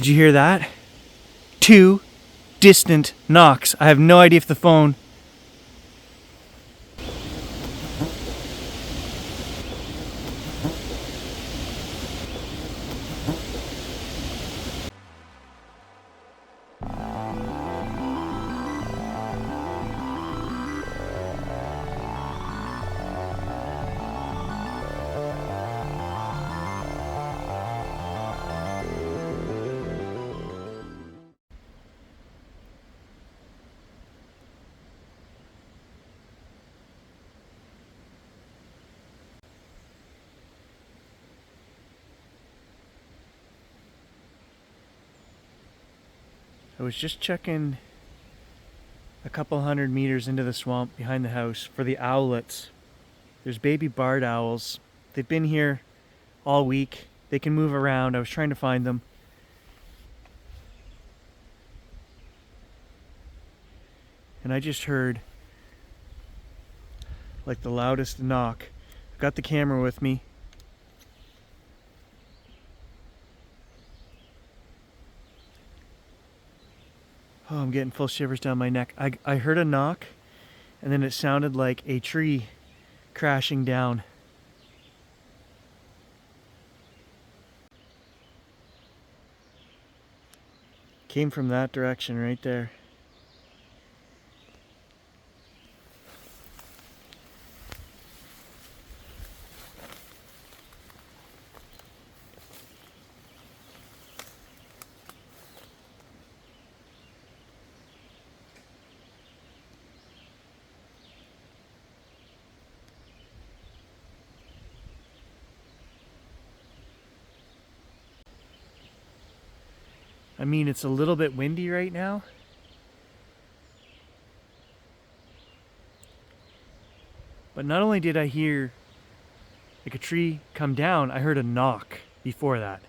Could you hear that? 2 distant knocks. I have no idea if the phone... I was just checking a couple 100 meters into the swamp behind the house for the owlets. There's baby barred owls. They've been here all week. They can move around. I was trying to find them. And I just heard like the loudest knock. I've got the camera with me. Oh, I'm getting full shivers down my neck. I heard a knock, and then it sounded like a tree crashing down. Came from that direction right there. I mean, it's a little bit windy right now. But not only did I hear like a tree come down, I heard a knock before that.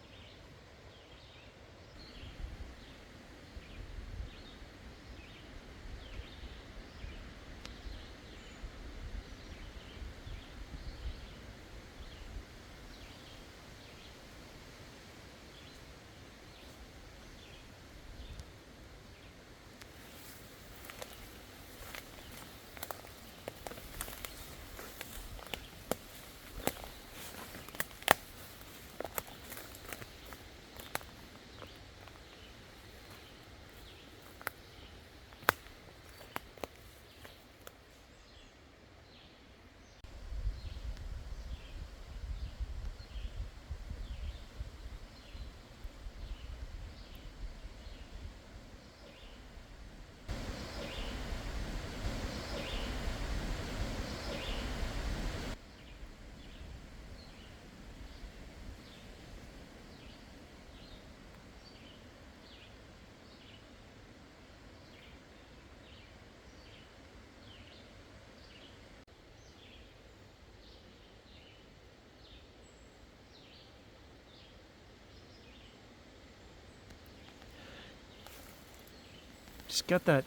Just got that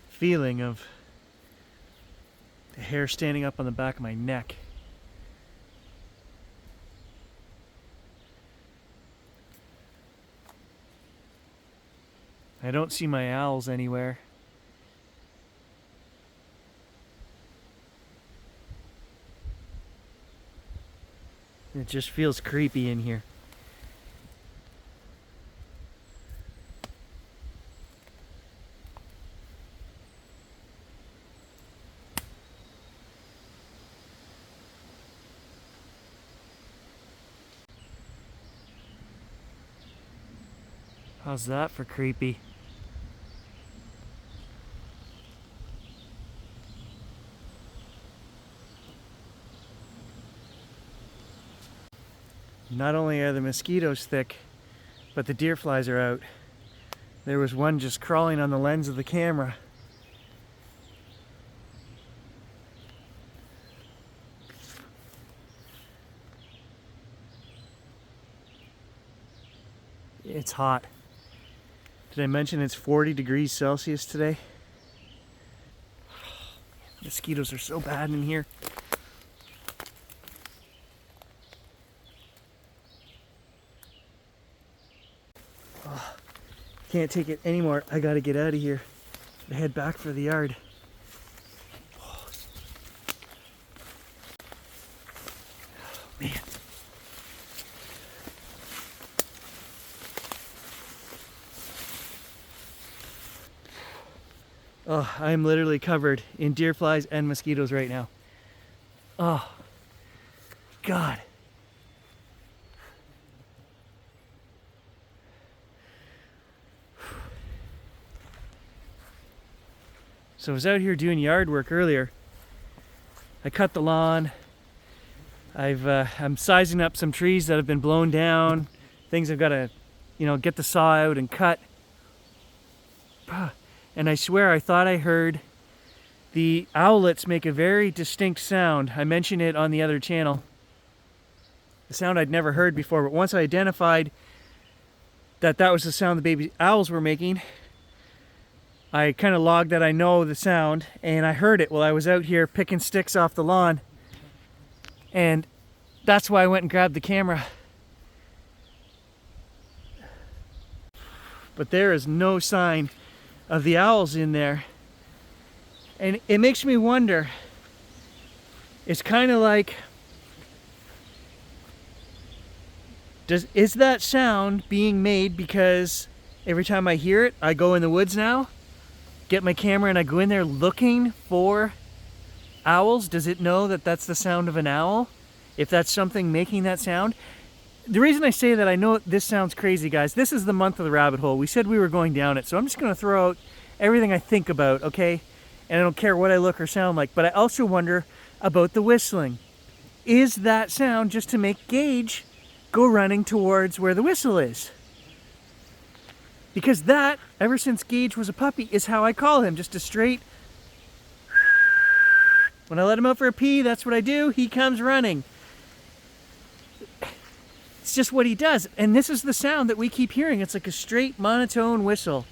feeling of the hair standing up on the back of my neck. I don't see my owls anywhere. It just feels creepy in here. How's that for creepy? Not only are the mosquitoes thick, but the deer flies are out. There was one just crawling on the lens of the camera. It's hot. Did I mention it's 40 degrees Celsius today? Mosquitoes are so bad in here. Can't take it anymore. I gotta get out of here. I head back for the yard. Oh, man. Oh, I'm literally covered in deer flies and mosquitoes right now. Oh, God. So I was out here doing yard work earlier. I cut the lawn. I'm sizing up some trees that have been blown down. Things I've got to, get the saw out and cut. And I swear I thought I heard the owlets make a very distinct sound. I mentioned it on the other channel. The sound I'd never heard before, but once I identified that was the sound the baby owls were making, I kind of logged that I know the sound, and I heard it while I was out here picking sticks off the lawn. And that's why I went and grabbed the camera. But there is no sign of the owls in there. And it makes me wonder, it's kind of like, is that sound being made because every time I hear it, I go in the woods now, get my camera and I go in there looking for owls? Does it know that that's the sound of an owl? If that's something making that sound? The reason I say that, I know this sounds crazy, guys. This is the month of the rabbit hole. We said we were going down it, so I'm just going to throw out everything I think about, okay? And I don't care what I look or sound like, but I also wonder about the whistling. Is that sound just to make Gage go running towards where the whistle is? Because that, ever since Gage was a puppy, is how I call him. Just a straight... When I let him out for a pee, that's what I do. He comes running. It's just what he does. And this is the sound that we keep hearing. It's like a straight monotone whistle.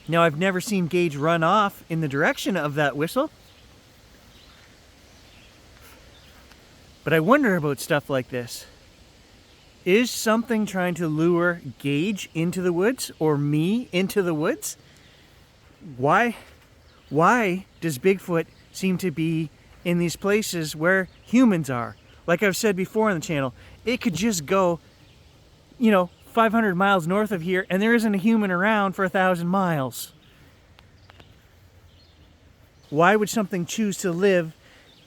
Now, I've never seen Gage run off in the direction of that whistle. But I wonder about stuff like this. Is something trying to lure Gage into the woods, or me into the woods? Why does Bigfoot seem to be in these places where humans are? Like I've said before on the channel, it could just go, 500 miles north of here and there isn't a human around for 1,000 miles. Why would something choose to live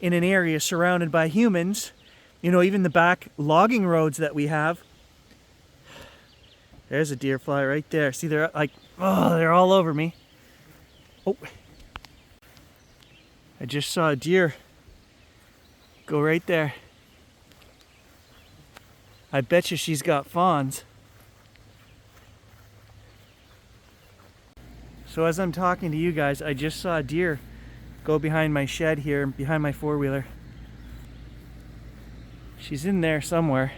in an area surrounded by humans? Even the back logging roads that we have. There's a deer fly right there. See, they're like, they're all over me. Oh, I just saw a deer go right there. I bet you she's got fawns. So as I'm talking to you guys, I just saw a deer go behind my shed here, behind my four-wheeler. She's in there somewhere.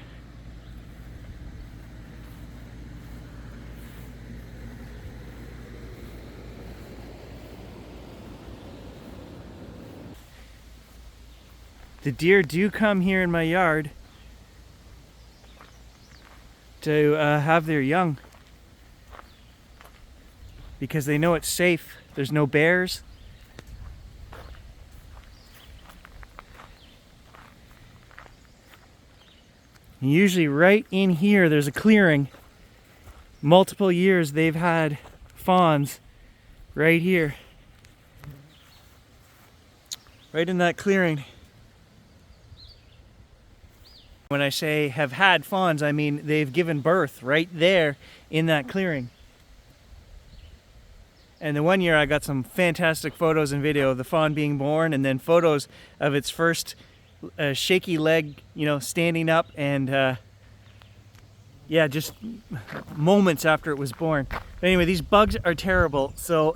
The deer do come here in my yard to have their young, because they know it's safe. There's no bears. And usually right in here there's a clearing. Multiple years they've had fawns right here. Right in that clearing. When I say have had fawns, I mean they've given birth right there in that clearing. And the one year I got some fantastic photos and video of the fawn being born, and then photos of its first shaky leg, standing up, and yeah, just moments after it was born. But anyway, these bugs are terrible. So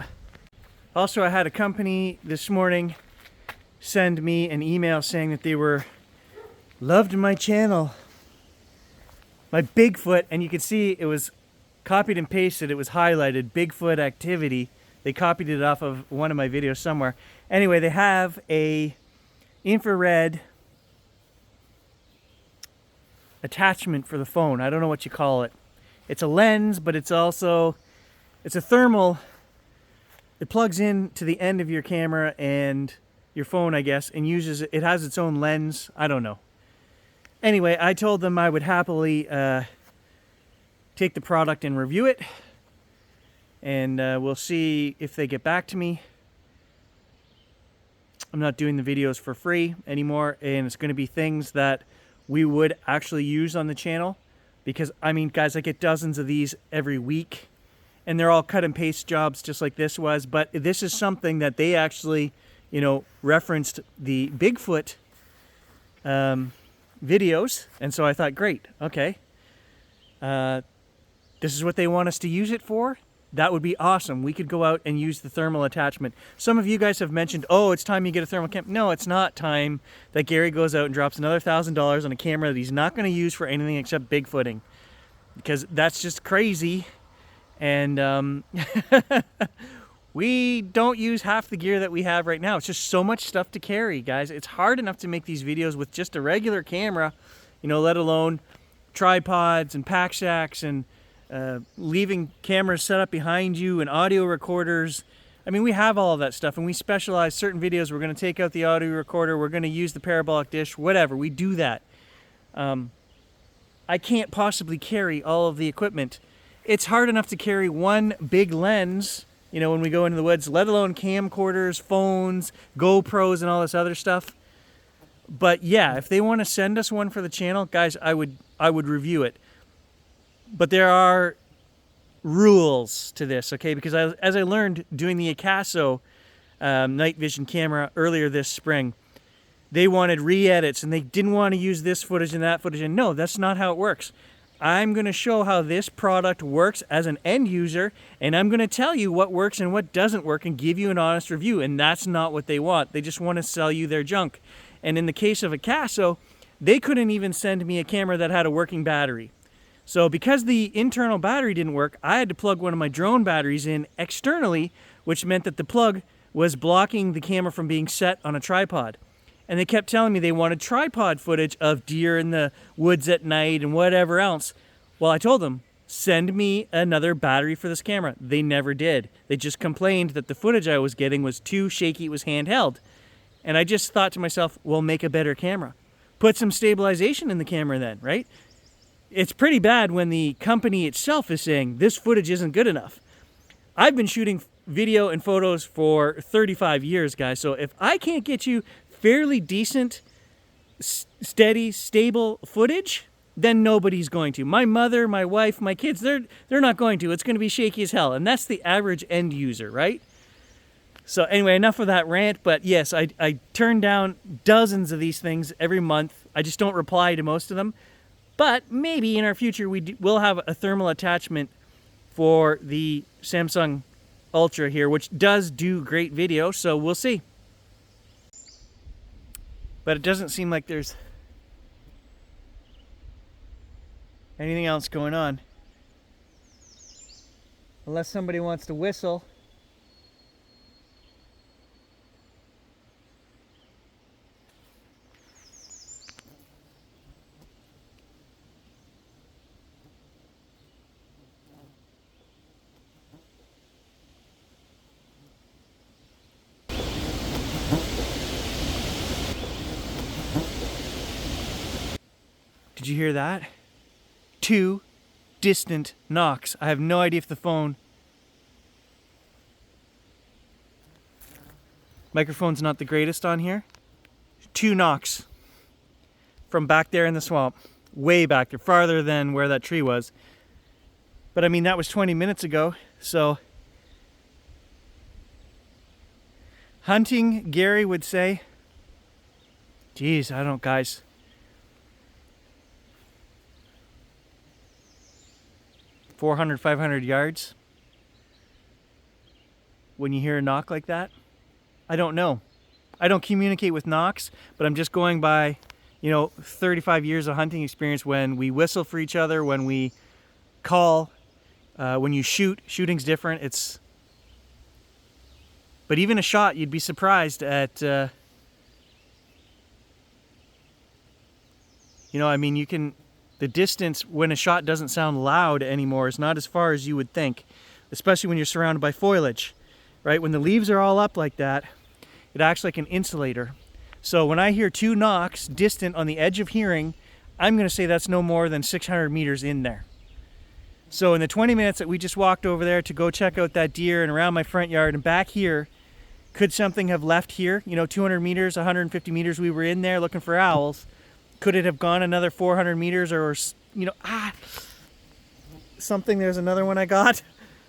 also I had a company this morning send me an email saying that they loved my channel, my Bigfoot, and you can see it was copied and pasted. It was highlighted, Bigfoot activity. They copied it off of one of my videos somewhere. Anyway, they have a infrared attachment for the phone. I don't know what you call it. It's a lens, but it's also, it's a thermal. It plugs in to the end of your camera and your phone, I guess, and uses, it has its own lens. I don't know. Anyway, I told them I would happily take the product and review it. And we'll see if they get back to me. I'm not doing the videos for free anymore, and it's going to be things that we would actually use on the channel. Because, I mean, guys, I get dozens of these every week, and they're all cut and paste jobs just like this was. But this is something that they actually, you know, referenced the Bigfoot videos, and so I thought, great, okay. This is what they want us to use it for? That would be awesome. We could go out and use the thermal attachment. Some of you guys have mentioned, oh, it's time you get a thermal camera. No, it's not time that Gary goes out and drops another $1,000 on a camera that he's not going to use for anything except Bigfooting. Because that's just crazy. And we don't use half the gear that we have right now. It's just so much stuff to carry, guys. It's hard enough to make these videos with just a regular camera, you know, let alone tripods and pack sacks and leaving cameras set up behind you and audio recorders. I mean, we have all of that stuff, and we specialize certain videos. We're going to take out the audio recorder. We're going to use the parabolic dish, whatever. We do that. I can't possibly carry all of the equipment. It's hard enough to carry one big lens, you know, when we go into the woods, let alone camcorders, phones, GoPros, and all this other stuff. But yeah, if they want to send us one for the channel, guys, I would review it. But there are rules to this, okay? Because as I learned doing the Akaso night vision camera earlier this spring, they wanted re-edits and they didn't want to use this footage and that footage. And no, that's not how it works. I'm going to show how this product works as an end user, and I'm going to tell you what works and what doesn't work and give you an honest review. And that's not what they want. They just want to sell you their junk. And in the case of Akaso, they couldn't even send me a camera that had a working battery. So because the internal battery didn't work, I had to plug one of my drone batteries in externally, which meant that the plug was blocking the camera from being set on a tripod. And they kept telling me they wanted tripod footage of deer in the woods at night and whatever else. Well, I told them, send me another battery for this camera. They never did. They just complained that the footage I was getting was too shaky, it was handheld. And I just thought to myself, well, make a better camera. Put some stabilization in the camera then, right? It's pretty bad when the company itself is saying this footage isn't good enough. I've been shooting video and photos for 35 years, guys. So if I can't get you fairly decent, steady, stable footage, then nobody's going to. My mother, my wife, my kids, they're not going to. It's going to be shaky as hell. And that's the average end user, right? So anyway, enough of that rant. But yes, I turn down dozens of these things every month. I just don't reply to most of them. But maybe in our future we'll have a thermal attachment for the Samsung Ultra here, which does do great video, so we'll see. But it doesn't seem like there's anything else going on. Unless somebody wants to whistle. Did you hear that? 2 distant knocks. I have no idea if the phone... Microphone's not the greatest on here. 2 knocks from back there in the swamp. Way back there, farther than where that tree was. But I mean, that was 20 minutes ago, so... Hunting, Gary would say... Geez, I don't, guys... 400, 500 yards when you hear a knock like that? I don't know. I don't communicate with knocks, but I'm just going by, you know, 35 years of hunting experience. When we whistle for each other, when we call, when you shoot, shooting's different. But even a shot, you'd be surprised at, you know, I mean, you can The distance when a shot doesn't sound loud anymore is not as far as you would think, especially when you're surrounded by foliage, right? When the leaves are all up like that, it acts like an insulator. So when I hear 2 knocks distant on the edge of hearing, I'm going to say that's no more than 600 meters in there. So in the 20 minutes that we just walked over there to go check out that deer and around my front yard and back here, could something have left here? You know, 200 meters, 150 meters we were in there looking for owls. Could it have gone another 400 meters or, you know, something, there's another one I got.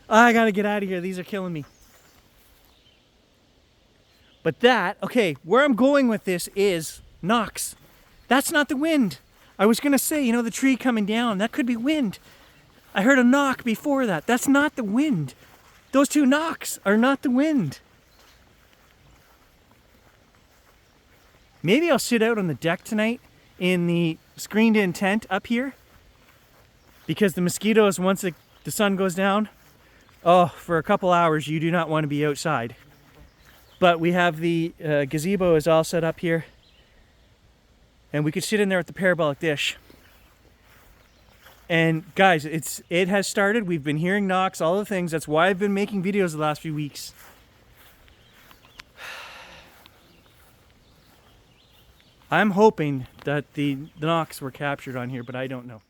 I gotta get out of here, these are killing me. But that, okay, where I'm going with this is knocks. That's not the wind. I was gonna say, you know, the tree coming down, that could be wind. I heard a knock before that. That's not the wind. Those 2 knocks are not the wind. Maybe I'll sit out on the deck tonight in the screened-in tent up here, because the mosquitoes, once the sun goes down, oh, for a couple hours you do not want to be outside. But we have the gazebo is all set up here, and we could sit in there with the parabolic dish. And guys, it has started. We've been hearing knocks, all the things. That's why I've been making videos the last few weeks. I'm hoping that the knocks were captured on here, but I don't know.